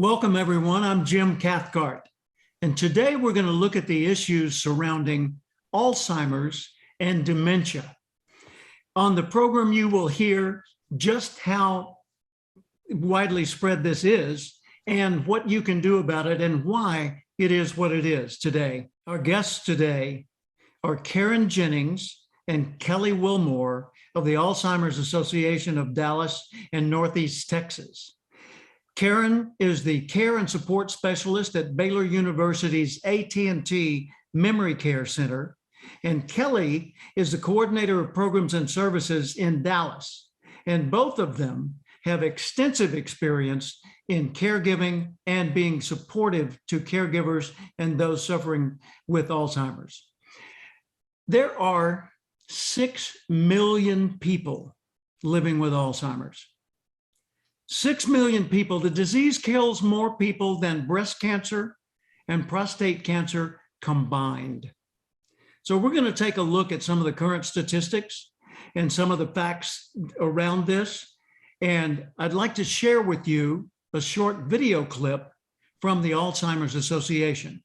Welcome, everyone. I'm Jim Cathcart, and today we're going to look at the issues surrounding Alzheimer's and dementia. On the program, you will hear just how widely spread this is and what you can do about it and why it is what it is today. Our guests today are Karen Jennings and Kelly Willmore of the Alzheimer's Association of Dallas and Northeast Texas. Karen is the care and support specialist at Baylor University's AT&T Memory Care Center, and Kelly is the coordinator of programs and services in Dallas. And both of them have extensive experience in caregiving and being supportive to caregivers and those suffering with Alzheimer's. There are 6 million people living with Alzheimer's. 6 million people. The disease kills more people than breast cancer and prostate cancer combined. So we're going to take a look at some of the current statistics and some of the facts around this. And I'd like to share with you a short video clip from the Alzheimer's Association.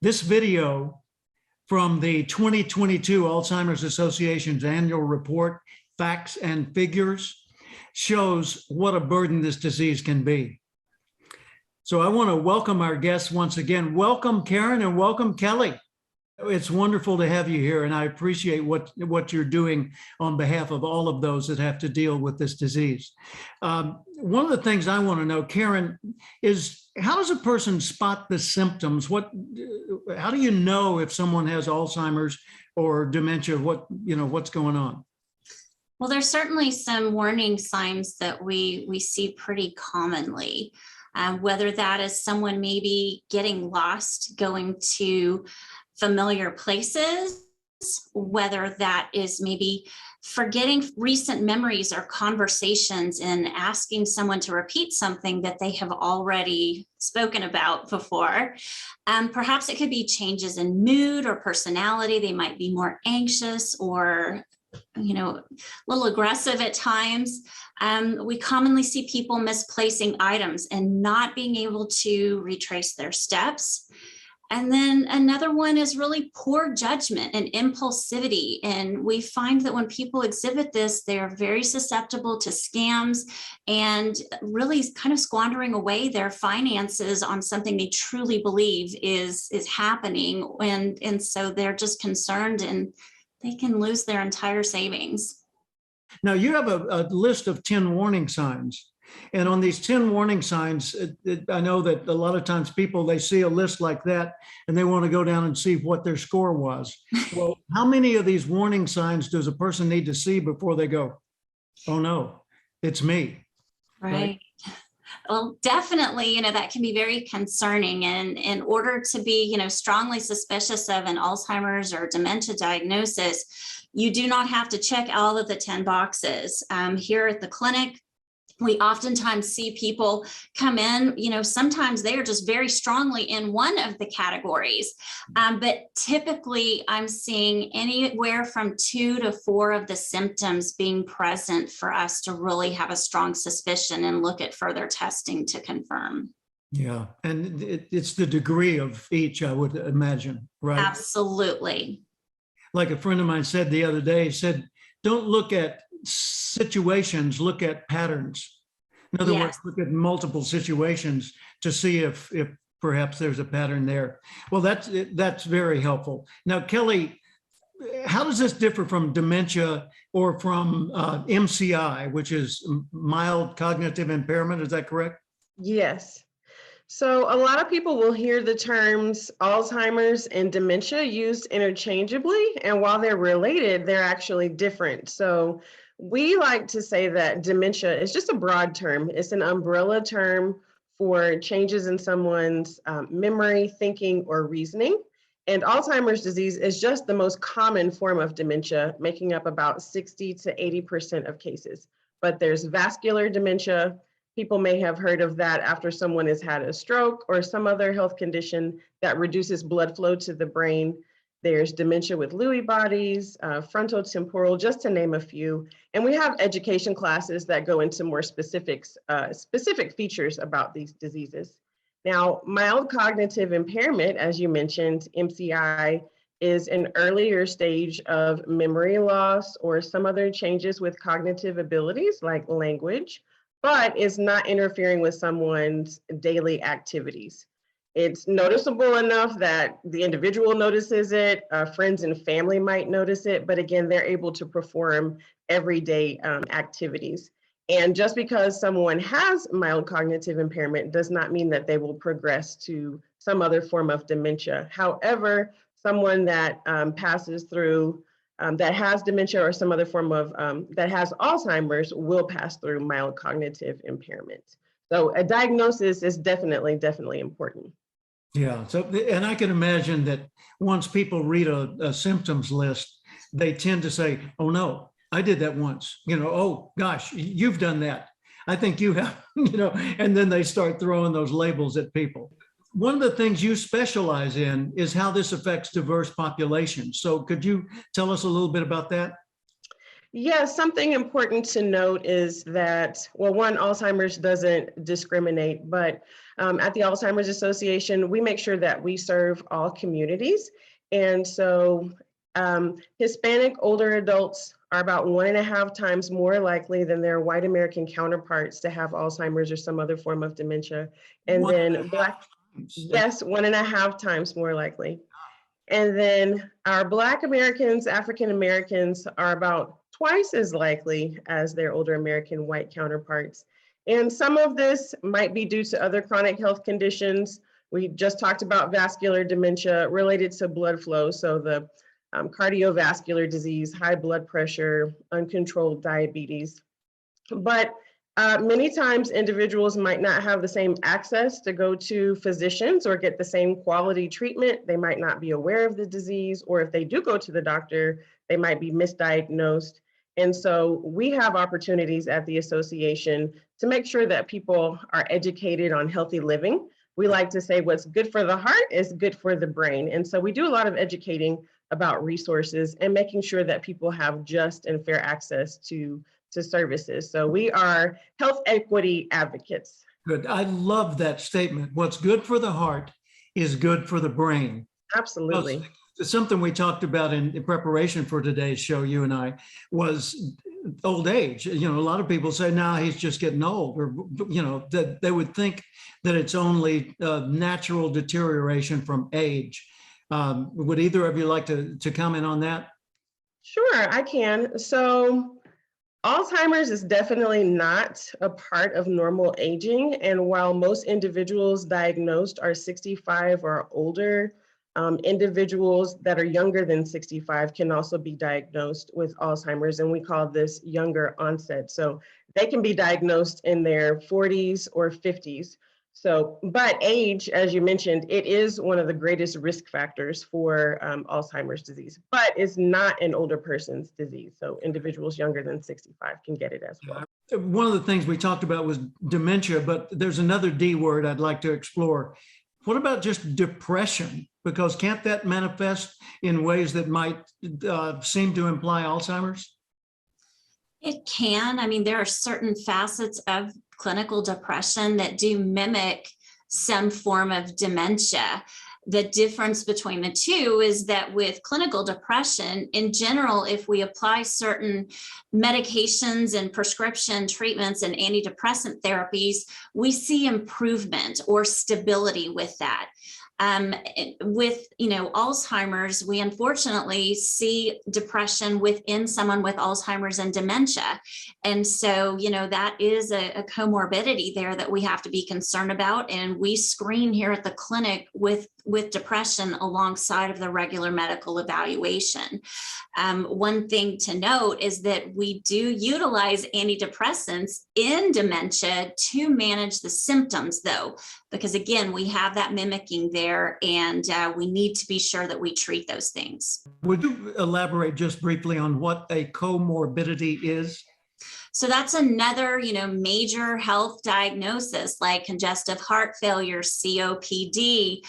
This video from the 2022 Alzheimer's Association's annual report, Facts and Figures, shows what a burden this disease can be. So I want to welcome our guests once again. Welcome, Karen, and welcome, Kelly. It's wonderful to have you here, and I appreciate what you're doing on behalf of all of those that have to deal with this disease. One of the things I want to know, Karen, is how does a person spot the symptoms? How do you know if someone has Alzheimer's or dementia? What's going on? Well, there's certainly some warning signs that we see pretty commonly, whether that is someone maybe getting lost, going to familiar places, whether that is maybe forgetting recent memories or conversations and asking someone to repeat something that they have already spoken about before. Perhaps it could be changes in mood or personality. They might be more anxious or a little aggressive at times. We commonly see people misplacing items and not being able to retrace their steps. And then another one is really poor judgment and impulsivity. And we find that when people exhibit this, they're very susceptible to scams and really kind of squandering away their finances on something they truly believe is happening. And so they're just concerned and they can lose their entire savings. Now, you have a list of 10 warning signs. And on these 10 warning signs, I know that a lot of times people, they see a list like that and they want to go down and see what their score was. Well, how many of these warning signs does a person need to see before they go, oh no, it's me? Right. Well, definitely, that can be very concerning. And in order to be, strongly suspicious of an Alzheimer's or dementia diagnosis, you do not have to check all of the 10 boxes. Here at the clinic, we oftentimes see people come in, sometimes they are just very strongly in one of the categories. But typically I'm seeing anywhere from 2 to 4 of the symptoms being present for us to really have a strong suspicion and look at further testing to confirm. Yeah, and it's the degree of each, I would imagine, right? Absolutely. like a friend of mine said the other day, he said, don't look at situations, look at patterns. In other words, Yes. look at multiple situations to see if perhaps there's a pattern there. Well, that's very helpful. Now, Kelly, how does this differ from dementia or from MCI, which is mild cognitive impairment? Is that correct? Yes. So a lot of people will hear the terms Alzheimer's and dementia used interchangeably, and while they're related, they're actually different. So we like to say that dementia is just a broad term. It's an umbrella term for changes in someone's memory, thinking, or reasoning. And Alzheimer's disease is just the most common form of dementia, making up about 60 to 80% of cases. But there's vascular dementia. People may have heard of that after someone has had a stroke or some other health condition that reduces blood flow to the brain. There's dementia with Lewy bodies, frontotemporal, just to name a few. And we have education classes that go into more specific features about these diseases. Now, mild cognitive impairment, as you mentioned, MCI, is an earlier stage of memory loss or some other changes with cognitive abilities like language, but is not interfering with someone's daily activities. It's noticeable enough that the individual notices it, friends and family might notice it, but again, they're able to perform everyday activities. And just because someone has mild cognitive impairment does not mean that they will progress to some other form of dementia. However, someone that passes through that has dementia or some other form of, that has Alzheimer's will pass through mild cognitive impairment. So a diagnosis is definitely important. Yeah. So, and I can imagine that once people read a symptoms list, they tend to say, oh no, I did that once, oh gosh, you've done that. I think you have, and then they start throwing those labels at people. One of the things you specialize in is how this affects diverse populations. So could you tell us a little bit about that? Yeah, something important to note is that, well, one, Alzheimer's doesn't discriminate, but at the Alzheimer's Association, we make sure that we serve all communities. And so Hispanic older adults are about 1.5 times more likely than their white American counterparts to have Alzheimer's or some other form of dementia. And then Black, yes, 1.5 times more likely. And then our Black Americans, African Americans are about twice as likely as their older American white counterparts. And some of this might be due to other chronic health conditions. We just talked about vascular dementia related to blood flow. So the cardiovascular disease, high blood pressure, uncontrolled diabetes. But many times individuals might not have the same access to go to physicians or get the same quality treatment. They might not be aware of the disease, or if they do go to the doctor, they might be misdiagnosed. And so we have opportunities at the association to make sure that people are educated on healthy living. We like to say what's good for the heart is good for the brain. And so we do a lot of educating about resources and making sure that people have just and fair access to services. So we are health equity advocates. Good. I love that statement. What's good for the heart is good for the brain. Absolutely. Something we talked about in preparation for today's show, you and I, was old age. A lot of people say, now he's just getting old, or, that they would think that it's only natural deterioration from age. Would either of you like to comment on that? Sure, I can. So Alzheimer's is definitely not a part of normal aging. And while most individuals diagnosed are 65 or older, individuals that are younger than 65 can also be diagnosed with Alzheimer's, and we call this younger onset. So they can be diagnosed in their 40s or 50s. So, but age, as you mentioned, it is one of the greatest risk factors for Alzheimer's disease, but it's not an older person's disease. So individuals younger than 65 can get it as well. One of the things we talked about was dementia, but there's another D word I'd like to explore. What about just depression? Because can't that manifest in ways that might seem to imply Alzheimer's? It can. I mean, there are certain facets of clinical depression that do mimic some form of dementia. The difference between the two is that with clinical depression, in general, if we apply certain medications and prescription treatments and antidepressant therapies, we see improvement or stability with that. With, Alzheimer's, we unfortunately see depression within someone with Alzheimer's and dementia. And so, that is a comorbidity there that we have to be concerned about. And we screen here at the clinic with depression alongside of the regular medical evaluation. One thing to note is that we do utilize antidepressants in dementia to manage the symptoms, though, because again, we have that mimicking there, and we need to be sure that we treat those things. Would you elaborate just briefly on what a comorbidity is? So that's another, major health diagnosis like congestive heart failure, COPD,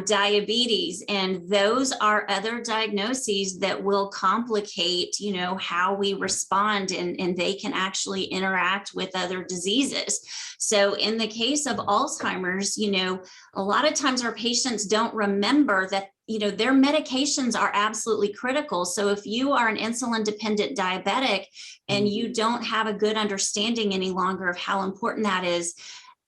diabetes, and those are other diagnoses that will complicate, how we respond, and they can actually interact with other diseases. So in the case of Alzheimer's, a lot of times our patients don't remember that their medications are absolutely critical. So if you are an insulin dependent diabetic and you don't have a good understanding any longer of how important that is,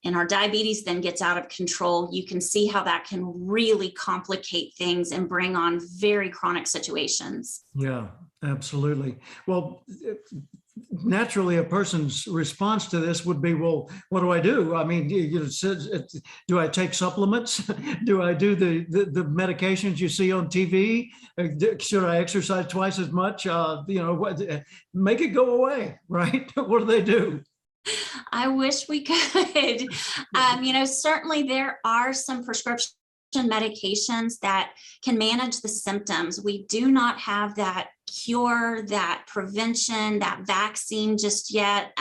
and our diabetes then gets out of control, you can see how that can really complicate things and bring on very chronic situations. Yeah, absolutely. Well, naturally, a person's response to this would be, well, what do I do? I mean, do I take supplements? Do I do the medications you see on TV? Should I exercise twice as much? Make it go away, right? What do they do? I wish we could. Certainly there are some prescription medications that can manage the symptoms. We do not have that cure, that prevention, that vaccine just yet.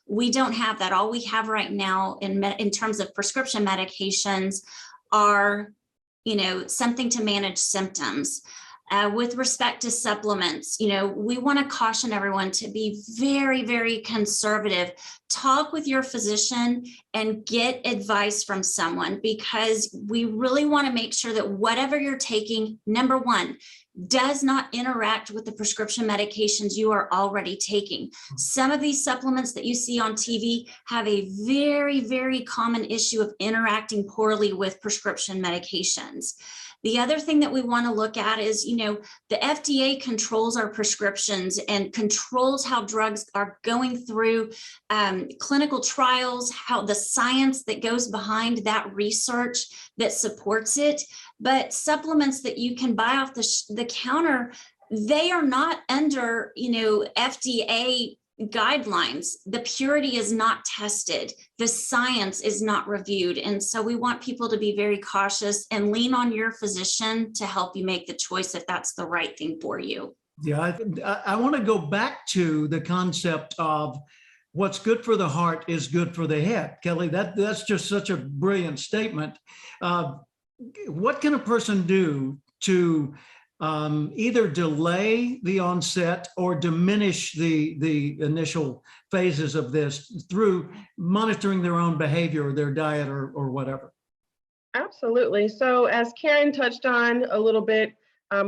We don't have that. All we have right now in terms of prescription medications are, something to manage symptoms. With respect to supplements, we want to caution everyone to be very, very conservative. Talk with your physician and get advice from someone, because we really want to make sure that whatever you're taking, number one, does not interact with the prescription medications you are already taking. Some of these supplements that you see on TV have a very, very common issue of interacting poorly with prescription medications. The other thing that we want to look at is, the FDA controls our prescriptions and controls how drugs are going through clinical trials, how the science that goes behind that research that supports it. But supplements that you can buy off the counter, they are not under, FDA guidelines. The purity is not tested. The science is not reviewed. And so we want people to be very cautious and lean on your physician to help you make the choice if that's the right thing for you. Yeah, I want to go back to the concept of what's good for the heart is good for the head. Kelly, that's just such a brilliant statement. What can a person do to either delay the onset or diminish the initial phases of this through monitoring their own behavior or their diet or whatever? Absolutely. So as Karen touched on a little bit,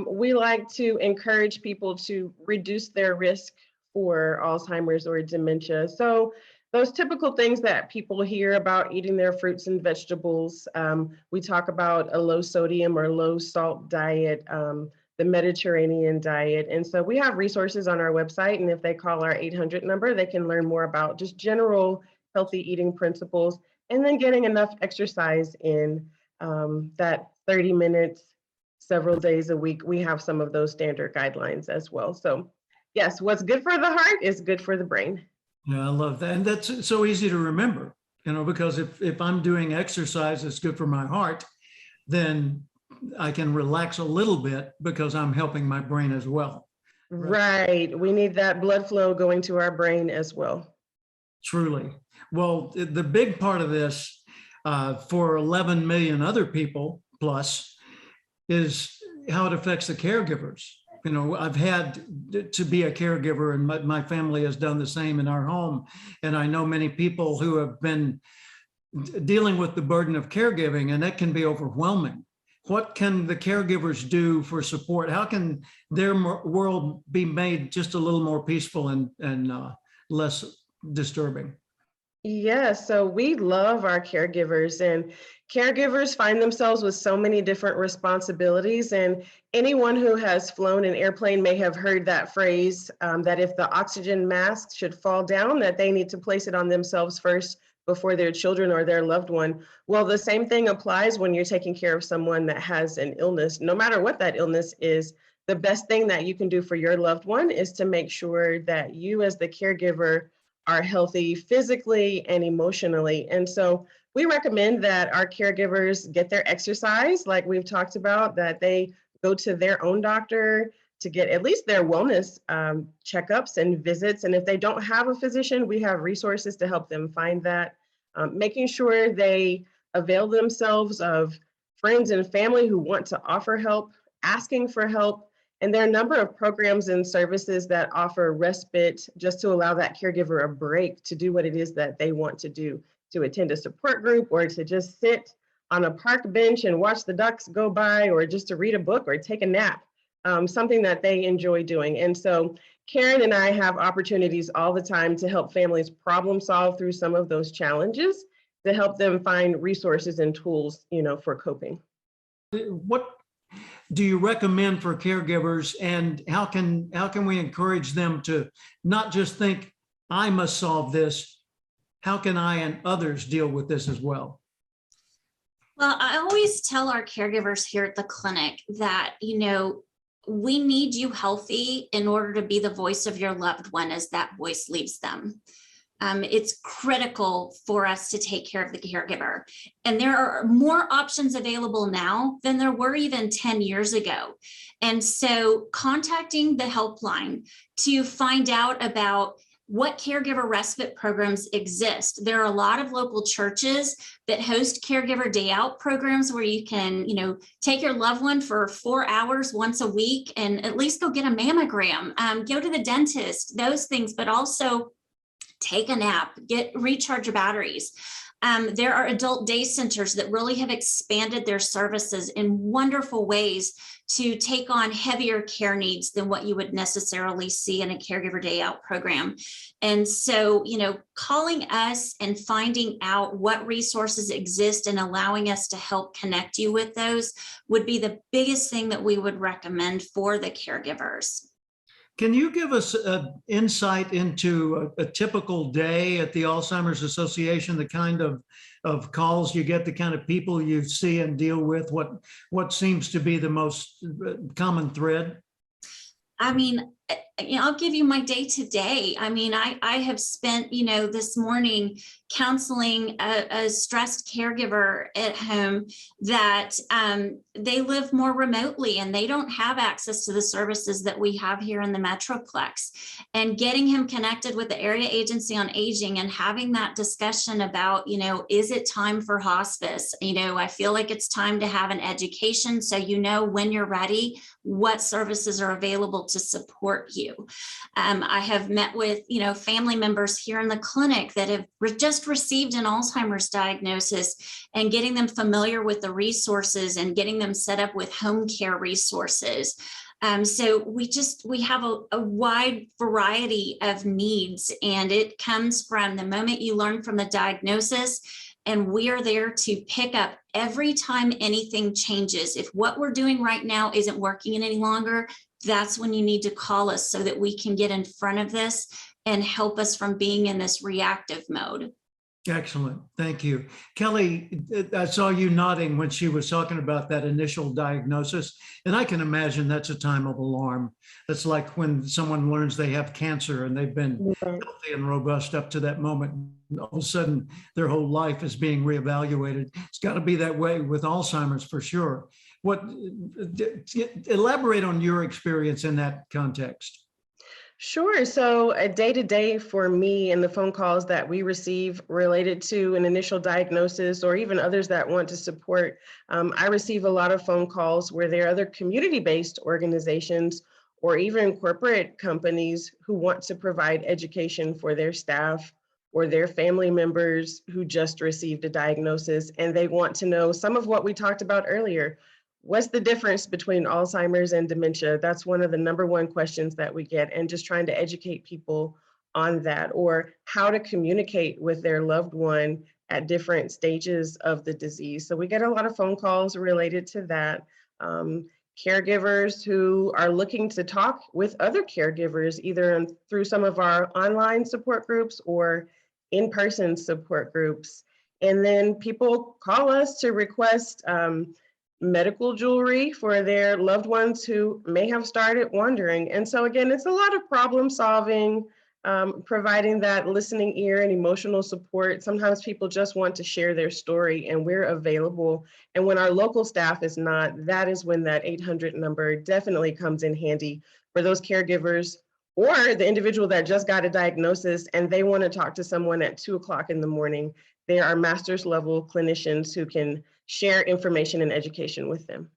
we like to encourage people to reduce their risk for Alzheimer's or dementia. So those typical things that people hear about eating their fruits and vegetables, we talk about a low sodium or low salt diet, the Mediterranean diet. And so we have resources on our website, and if they call our 800 number, they can learn more about just general healthy eating principles, and then getting enough exercise in that 30 minutes, several days a week. We have some of those standard guidelines as well. So yes, what's good for the heart is good for the brain. Yeah, I love that. And that's so easy to remember, because if I'm doing exercise that's good for my heart, then I can relax a little bit because I'm helping my brain as well. Right. We need that blood flow going to our brain as well. Truly. Well, the big part of this for 11 million other people plus is how it affects the caregivers. I've had to be a caregiver, and my family has done the same in our home. And I know many people who have been dealing with the burden of caregiving, and that can be overwhelming. what can the caregivers do for support? How can their world be made just a little more peaceful and less disturbing? Yeah, so we love our caregivers, and caregivers find themselves with so many different responsibilities. And anyone who has flown an airplane may have heard that phrase, that if the oxygen mask should fall down, that they need to place it on themselves first before their children or their loved one. Well, the same thing applies when you're taking care of someone that has an illness. No matter what that illness is, the best thing that you can do for your loved one is to make sure that you as the caregiver are healthy physically and emotionally. And so we recommend that our caregivers get their exercise, like we've talked about, that they go to their own doctor to get at least their wellness checkups and visits. And if they don't have a physician, we have resources to help them find that. Making sure they avail themselves of friends and family who want to offer help, asking for help. And there are a number of programs and services that offer respite just to allow that caregiver a break to do what it is that they want to do, to attend a support group or to just sit on a park bench and watch the ducks go by, or just to read a book or take a nap, something that they enjoy doing. And so Karen and I have opportunities all the time to help families problem solve through some of those challenges, to help them find resources and tools, for coping. What do you recommend for caregivers, and how can we encourage them to not just think, I must solve this? How can I and others deal with this as well? Well, I always tell our caregivers here at the clinic that, we need you healthy in order to be the voice of your loved one as that voice leaves them. It's critical for us to take care of the caregiver. And there are more options available now than there were even 10 years ago. And so contacting the helpline to find out about what caregiver respite programs exist. There are a lot of local churches that host caregiver day out programs where you can, take your loved one for 4 hours once a week and at least go get a mammogram, go to the dentist, those things, but also take a nap, recharge your batteries. There are adult day centers that really have expanded their services in wonderful ways to take on heavier care needs than what you would necessarily see in a caregiver day out program. And so, calling us and finding out what resources exist and allowing us to help connect you with those would be the biggest thing that we would recommend for the caregivers. Can you give us an insight into a typical day at the Alzheimer's Association, the kind of calls you get, the kind of people you see and deal with, what seems to be the most common thread? I mean, I'll give you my day to day. I mean, I have spent, this morning counseling a stressed caregiver at home that they live more remotely and they don't have access to the services that we have here in the Metroplex. And getting him connected with the Area Agency on Aging and having that discussion about, is it time for hospice? I feel like it's time to have an education so when you're ready, what services are available to support you. I have met with, family members here in the clinic that have just received an Alzheimer's diagnosis, and getting them familiar with the resources and getting them set up with home care resources. So we have a wide variety of needs, and it comes from the moment you learn from the diagnosis. And we are there to pick up every time anything changes. If what we're doing right now isn't working any longer, that's when you need to call us so that we can get in front of this and help us from being in this reactive mode. Excellent. Thank you. Kelly, I saw you nodding when she was talking about that initial diagnosis, and I can imagine that's a time of alarm. That's like when someone learns they have cancer and they've been healthy and robust up to that moment. All of a sudden, their whole life is being reevaluated. It's got to be that way with Alzheimer's for sure. Elaborate on your experience in that context. Sure. So a day-to-day for me and the phone calls that we receive related to an initial diagnosis, or even others that want to support, I receive a lot of phone calls where there are other community-based organizations or even corporate companies who want to provide education for their staff or their family members who just received a diagnosis, and they want to know some of what we talked about earlier. what's the difference between Alzheimer's and dementia? That's one of the #1 questions that we get, and just trying to educate people on that, or how to communicate with their loved one at different stages of the disease. So we get a lot of phone calls related to that. Caregivers who are looking to talk with other caregivers, either through some of our online support groups or in-person support groups. And then people call us to request medical jewelry for their loved ones who may have started wandering. And so again, it's a lot of problem solving, providing that listening ear and emotional support. Sometimes people just want to share their story, and we're available. And when our local staff is not, that is when that 800 number definitely comes in handy for those caregivers or the individual that just got a diagnosis and they want to talk to someone at 2 o'clock in the morning. There are master's level clinicians who can share information and education with them.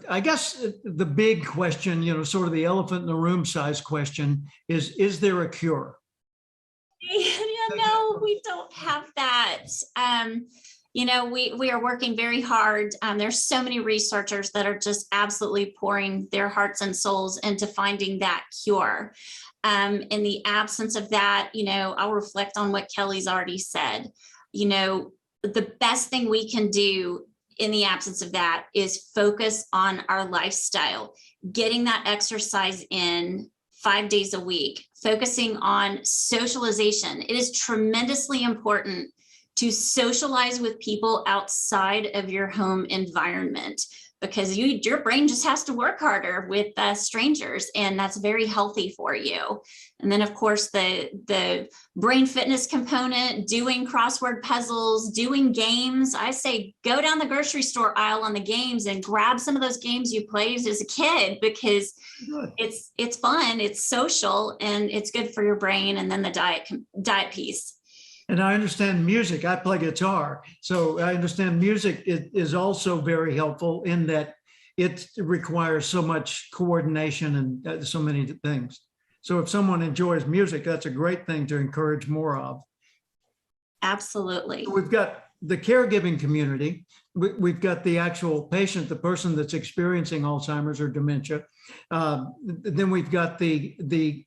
I guess the big question, sort of the elephant in the room size question is there a cure? No, we don't have that. We are working very hard. There's so many researchers that are just absolutely pouring their hearts and souls into finding that cure. In the absence of that, I'll reflect on what Kelly's already said. The best thing we can do in the absence of that is focus on our lifestyle, getting that exercise in 5 days a week, focusing on socialization. It is tremendously important to socialize with people outside of your home environment, because your brain just has to work harder with strangers, and that's very healthy for you. And then, of course, the brain fitness component, doing crossword puzzles, doing games. I say go down the grocery store aisle on the games and grab some of those games you played as a kid, because it's fun, it's social, and it's good for your brain. And then the diet piece. And I understand music. I play guitar. So I understand music is also very helpful in that it requires so much coordination and so many things. So if someone enjoys music, that's a great thing to encourage more of. Absolutely. We've got the caregiving community. We've got the actual patient, the person that's experiencing Alzheimer's or dementia. Then we've got the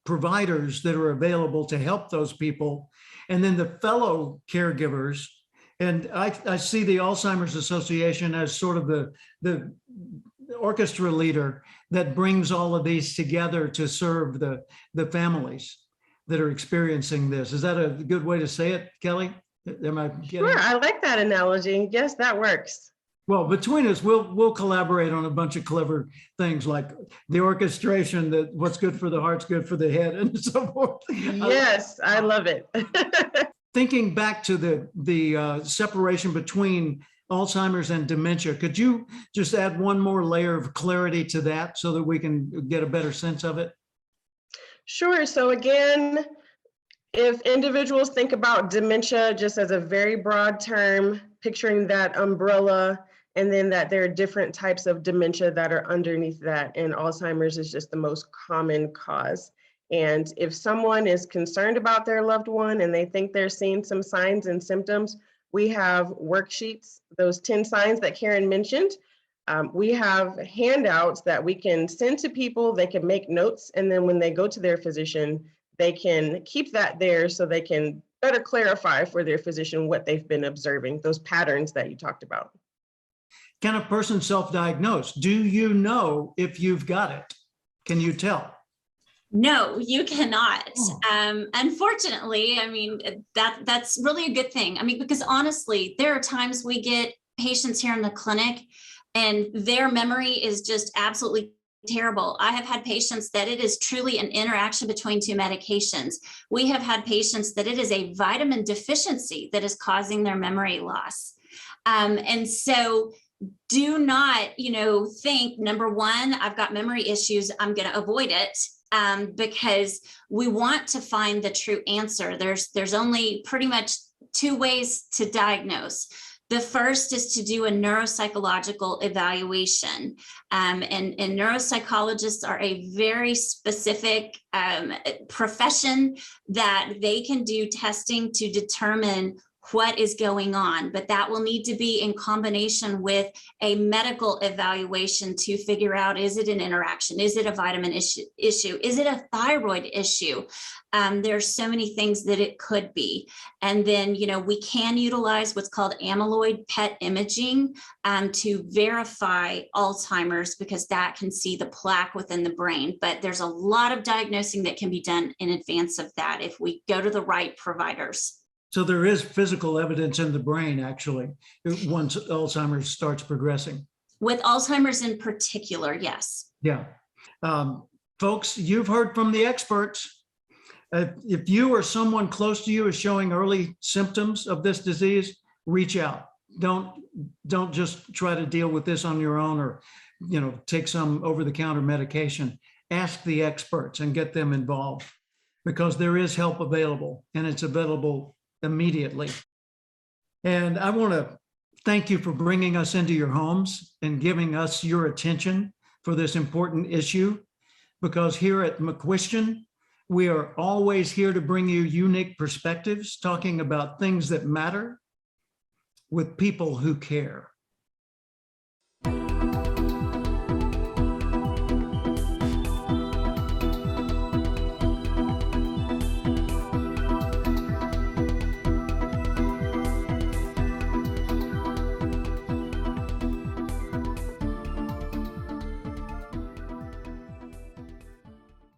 providers that are available to help those people. And then the fellow caregivers. And I see the Alzheimer's Association as sort of the orchestra leader that brings all of these together to serve the families that are experiencing this. Is that a good way to say it, Kelly? Sure, I like that analogy. Yes, that works. Well, between us, we'll collaborate on a bunch of clever things like the orchestration, that what's good for the heart's good for the head, and so forth. Yes, I love it. Thinking back to the separation between Alzheimer's and dementia, could you just add one more layer of clarity to that so that we can get a better sense of it? Sure. So again, if individuals think about dementia just as a very broad term, picturing that umbrella, and then that there are different types of dementia that are underneath that, and Alzheimer's is just the most common cause. And if someone is concerned about their loved one and they think they're seeing some signs and symptoms, we have worksheets, those 10 signs that Karen mentioned. We have handouts that we can send to people. They can make notes, and then when they go to their physician, they can keep that there so they can better clarify for their physician what they've been observing, those patterns that you talked about. Can a person self-diagnose? Do you know if you've got it? Can you tell? No, you cannot. Oh. Unfortunately, that's really a good thing. Because honestly, there are times we get patients here in the clinic and their memory is just absolutely terrible. I have had patients that it is truly an interaction between two medications. We have had patients that it is a vitamin deficiency that is causing their memory loss. And so do not, think, number one, I've got memory issues, I'm going to avoid it. Because we want to find the true answer. There's only pretty much two ways to diagnose. The first is to do a neuropsychological evaluation. And neuropsychologists are a very specific profession that they can do testing to determine what is going on, but that will need to be in combination with a medical evaluation to figure out, is it an interaction? Is it a vitamin issue? Is it a thyroid issue? There's so many things that it could be. And then, we can utilize what's called amyloid PET imaging to verify Alzheimer's, because that can see the plaque within the brain. But there's a lot of diagnosing that can be done in advance of that if we go to the right providers. So there is physical evidence in the brain, actually, once Alzheimer's starts progressing. With Alzheimer's in particular, yes. Yeah. Folks, you've heard from the experts. If you or someone close to you is showing early symptoms of this disease, reach out. Don't just try to deal with this on your own, or take some over-the-counter medication. Ask the experts and get them involved, because there is help available, and it's available immediately. And I want to thank you for bringing us into your homes and giving us your attention for this important issue, because here at McQuestion, we are always here to bring you unique perspectives, talking about things that matter with people who care.